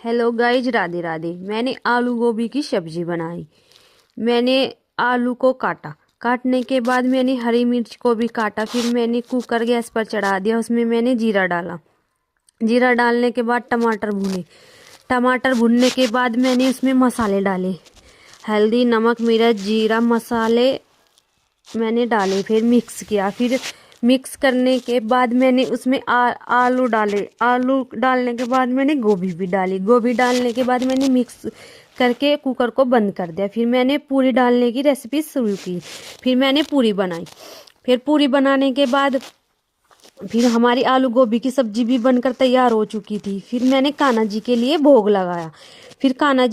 Hello guys, Radhe Radhe. मैंने आलू गोभी की सब्जी बनाई। मैंने आलू को काटने के बाद मैंने हरी मिर्च को भी काटा। फिर मैंने कुकर गैस पर चढ़ा दिया, उसमें मैंने जीरा डाला। जीरा डालने के बाद टमाटर भुने। टमाटर भुनने के बाद मैंने उसमें मसाले डाले, हल्दी, नमक, मिर्च, जीरा मसाले मैंने डाले। फिर मिक्स किया। फिर मिक्स करने के बाद मैंने उसमें आलू डाले। आलू डालने के बाद मैंने गोभी भी डाली। गोभी डालने के बाद मैंने मिक्स करके कुकर को बंद कर दिया। फिर मैंने पूरी डालने की रेसिपी शुरू की। फिर मैंने पूरी बनाई। फिर पूरी बनाने के बाद फिर हमारी आलू गोभी की सब्जी भी बनकर तैयार हो चुकी थी। फिर मैंने कान्हा जी के लिए भोग लगाया। फिर कान्हा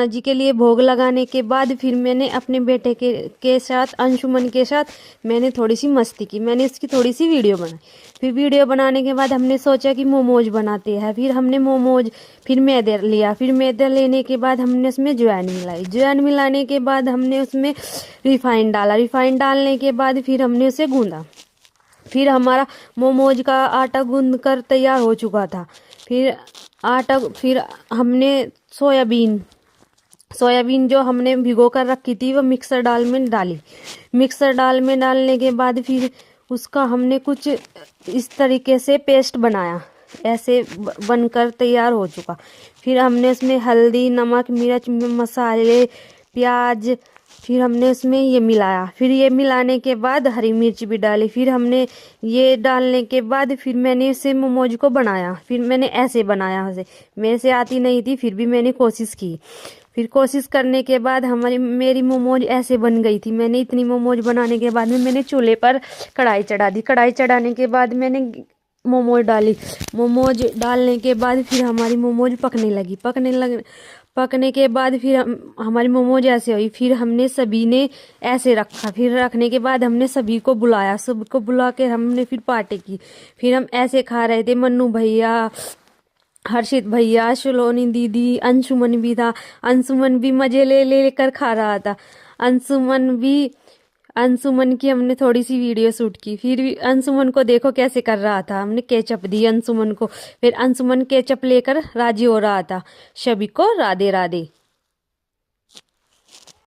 जी के लिए भोग लगाने के बाद फिर मैंने अपने बेटे के साथ, अंशुमन के साथ मैंने थोड़ी सी मस्ती की। मैंने इसकी थोड़ी सी वीडियो बनाई। फिर वीडियो बनाने के बाद हमने सोचा कि मोमोज बनाते हैं। फिर हमने फिर मैदा लिया। फिर मैदा लेने के बाद हमने उसमें ज्वाइन मिलाई। ज्वाइन मिलाने के बाद हमने उसमें रिफाइंड डाला। रिफाइंड डालने के बाद फिर हमने उसे गूंदा। फिर हमारा मोमोज का आटा गूंद कर तैयार हो चुका था। फिर हमने सोयाबीन जो हमने भिगो कर रखी थी वो मिक्सर डाल में डाली। मिक्सर डाल में डालने के बाद फिर उसका हमने कुछ इस तरीके से पेस्ट बनाया। ऐसे बनकर तैयार हो चुका। फिर हमने उसमें हल्दी, नमक, मिर्च मसाले, प्याज, फिर हमने उसमें ये मिलाया। फिर ये मिलाने के बाद हरी मिर्च भी डाली। फिर हमने ये डालने के बाद फिर मैंने इसे मोमोज को बनाया। फिर मैंने ऐसे बनाया। उसे मेरे से आती नहीं थी, फिर भी मैंने कोशिश की। फिर कोशिश करने के बाद मेरी मोमोज ऐसे बन गई थी। मैंने इतनी मोमोज बनाने के बाद में मैंने चूल्हे पर कढ़ाई चढ़ा दी। कढ़ाई चढ़ाने के बाद मैंने मोमोज डाली। मोमोज डालने के बाद फिर हमारी मोमोज पकने के बाद फिर हमारी मोमोज ऐसे हुई। फिर हमने सभी ने ऐसे रखा। फिर रखने के बाद हमने सभी को बुलाया। सबको बुला के हमने फिर पार्टी की। फिर हम ऐसे खा रहे थे। मन्नू भैया, हर्षित भैया, सलोनी दीदी, अंशुमन भी था। अंशुमन भी मजे ले लेकर खा रहा था। अंशुमन की हमने थोड़ी सी वीडियो शूट की। फिर भी अंशुमन को देखो कैसे कर रहा था। हमने केचप दी अंशुमन को। फिर अंशुमन केचप लेकर राजी हो रहा था। सभी को राधे राधे।